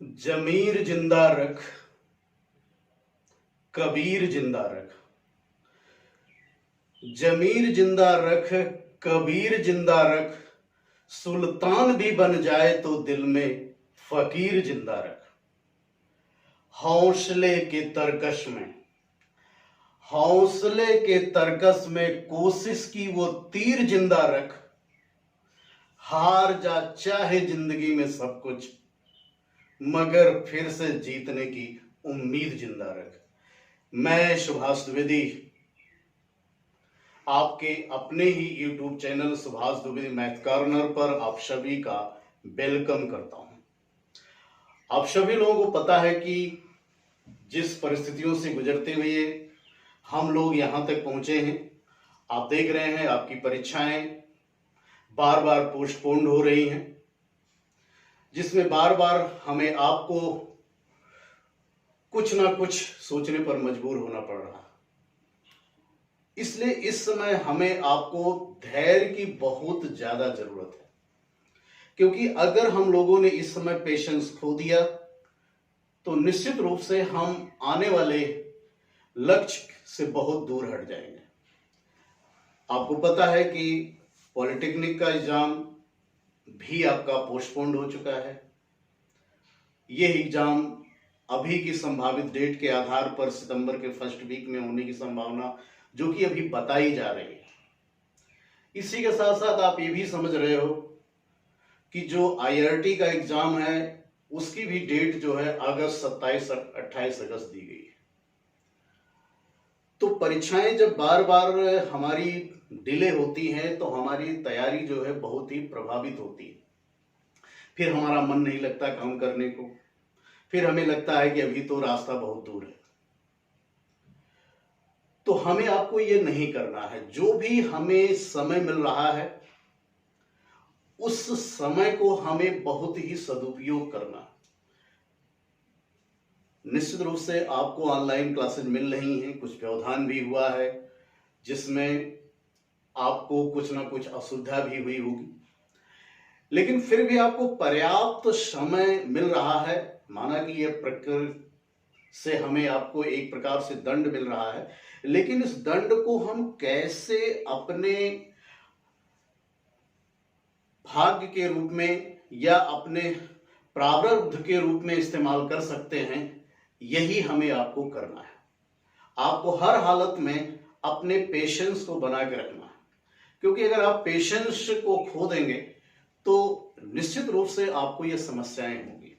जमीर जिंदा रख, कबीर जिंदा रख। जमीर जिंदा रख, कबीर जिंदा रख। सुल्तान भी बन जाए तो दिल में फकीर जिंदा रख। हौसले के तरकश में, हौसले के तरकस में कोशिश की वो तीर जिंदा रख। हार जा चाहे जिंदगी में सब कुछ, मगर फिर से जीतने की उम्मीद जिंदा रख। मैं सुभाष द्विवेदी आपके अपने ही YouTube channel Subhash Dwivedi math corner पर आप सभी का वेलकम करता हूं। आप सभी लोगों को पता है कि जिस परिस्थितियों से गुजरते हुए हम लोग यहां तक पहुंचे हैं, आप देख रहे हैं आपकी परीक्षाएं बार बार पोस्टपोन्ड हो रही हैं, जिसमें बार बार हमें आपको कुछ ना कुछ सोचने पर मजबूर होना पड़ रहा है। इसलिए इस समय हमें आपको धैर्य की बहुत ज्यादा जरूरत है, क्योंकि अगर हम लोगों ने इस समय पेशेंस खो दिया तो निश्चित रूप से हम आने वाले लक्ष्य से बहुत दूर हट जाएंगे। आपको पता है कि पॉलिटेक्निक का एग्जाम भी आपका पोस्टपोन्ड हो चुका है। ये एग्जाम अभी की संभावित डेट के आधार पर सितंबर के फर्स्ट वीक में होने की संभावना जो कि अभी बताई जा रही है। इसी के साथ साथ आप ये भी समझ रहे हो कि जो IRT का एग्जाम है उसकी भी डेट जो है अगस्त 27-28 अगस्त दी गई है। तो परीक्षाएं जब बार बार हमारी डिले होती हैं तो हमारी तैयारी जो है बहुत ही प्रभावित होती है। फिर हमारा मन नहीं लगता काम करने को, फिर हमें लगता है कि अभी तो रास्ता बहुत दूर है। तो हमें आपको ये नहीं करना है। जो भी हमें समय मिल रहा है उस समय को हमें बहुत ही सदुपयोग करना है। निश्चित रूप से आपको ऑनलाइन क्लासेस मिल रही हैं, कुछ व्यवधान भी हुआ है जिसमें आपको कुछ ना कुछ असुविधा भी हुई होगी, लेकिन फिर भी आपको पर्याप्त समय मिल रहा है। माना कि यह प्रकृति से हमें आपको एक प्रकार से दंड मिल रहा है, लेकिन इस दंड को हम कैसे अपने भाग्य के रूप में या अपने प्रारब्ध के रूप में इस्तेमाल कर सकते हैं, यही हमें आपको करना है। आपको हर हालत में अपने पेशेंस को बना के रखना है, क्योंकि अगर आप पेशेंस को खो देंगे तो निश्चित रूप से आपको ये समस्याएं होंगी,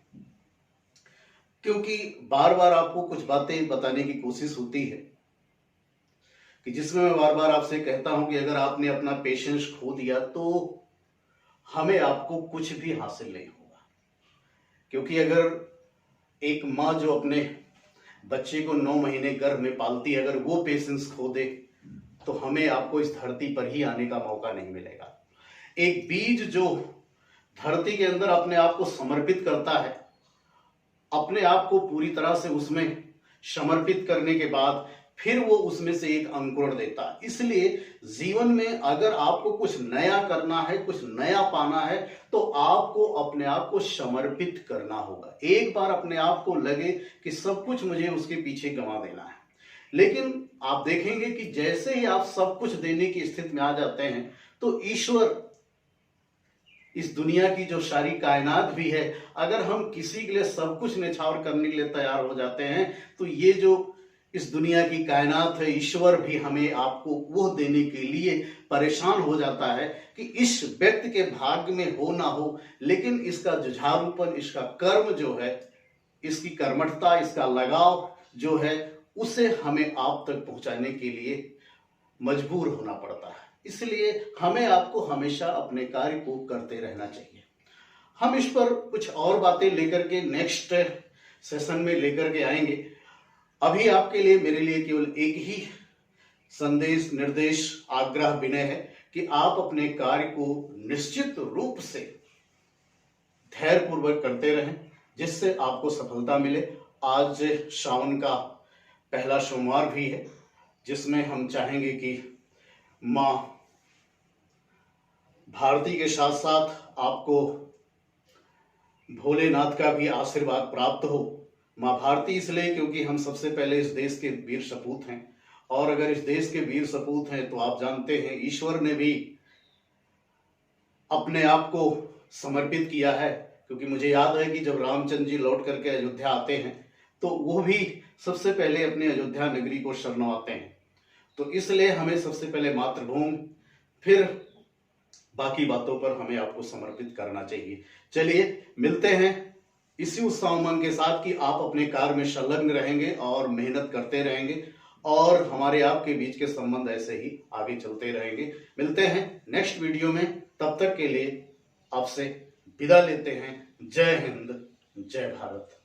क्योंकि बार बार आपको कुछ बातें बताने की कोशिश होती है कि जिसमें मैं बार बार आपसे कहता हूं कि अगर आपने अपना पेशेंस खो दिया तो हमें आपको कुछ भी हासिल नहीं होगा। क्योंकि अगर एक माँ जो अपने बच्चे को 9 महीने गर्भ में पालती है, अगर वो पेशेंस खो दे तो हमें आपको इस धरती पर ही आने का मौका नहीं मिलेगा। एक बीज जो धरती के अंदर अपने आप को समर्पित करता है, अपने आप को पूरी तरह से उसमें समर्पित करने के बाद फिर वो उसमें से एक अंकुरण देता है। इसलिए जीवन में अगर आपको कुछ नया करना है, कुछ नया पाना है, तो आपको अपने आप को समर्पित करना होगा। एक बार अपने आप को लगे कि सब कुछ मुझे उसके पीछे गंवा देना है, लेकिन आप देखेंगे कि जैसे ही आप सब कुछ देने की स्थिति में आ जाते हैं तो ईश्वर, इस दुनिया की जो सारी कायनात भी है, अगर हम किसी के लिए सब कुछ न्यौछावर करने के लिए तैयार हो जाते हैं तो ये जो इस दुनिया की कायनात है, ईश्वर भी हमें आपको वो देने के लिए परेशान हो जाता है कि इस व्यक्ति के भाग्य में हो ना हो, लेकिन इसका जुझारूपन, इसका कर्म जो है, इसकी कर्मठता, इसका लगाव जो है, उसे हमें आप तक पहुंचाने के लिए मजबूर होना पड़ता है। इसलिए हमें आपको हमेशा अपने कार्य को करते रहना चाहिए। हम इस पर कुछ और बातें लेकर के नेक्स्ट सेशन में लेकर के आएंगे। अभी आपके लिए, मेरे लिए केवल एक ही संदेश, निर्देश, आग्रह, विनय है कि आप अपने कार्य को निश्चित रूप से धैर्यपूर्वक करते रहें, जिससे आपको सफलता मिले। आज सावन का पहला सोमवार भी है, जिसमें हम चाहेंगे कि मां भारती के साथ साथ आपको भोलेनाथ का भी आशीर्वाद प्राप्त हो। माँ भारती इसलिए क्योंकि हम सबसे पहले इस देश के वीर सपूत हैं, और अगर इस देश के वीर सपूत हैं तो आप जानते हैं ईश्वर ने भी अपने आप को समर्पित किया है। क्योंकि मुझे याद है कि जब रामचंद्र जी लौट करके अयोध्या आते हैं तो वो भी सबसे पहले अपने अयोध्या नगरी को शरणवाते हैं। तो इसलिए हमें सबसे पहले मातृभूमि, फिर बाकी बातों पर हमें आपको समर्पित करना चाहिए। चलिए मिलते हैं इसी उत्साह उमंग के साथ कि आप अपने कार्य में संलग्न रहेंगे और मेहनत करते रहेंगे, और हमारे आपके बीच के संबंध ऐसे ही आगे चलते रहेंगे। मिलते हैं नेक्स्ट वीडियो में, तब तक के लिए आपसे विदा लेते हैं। जय हिंद, जय भारत।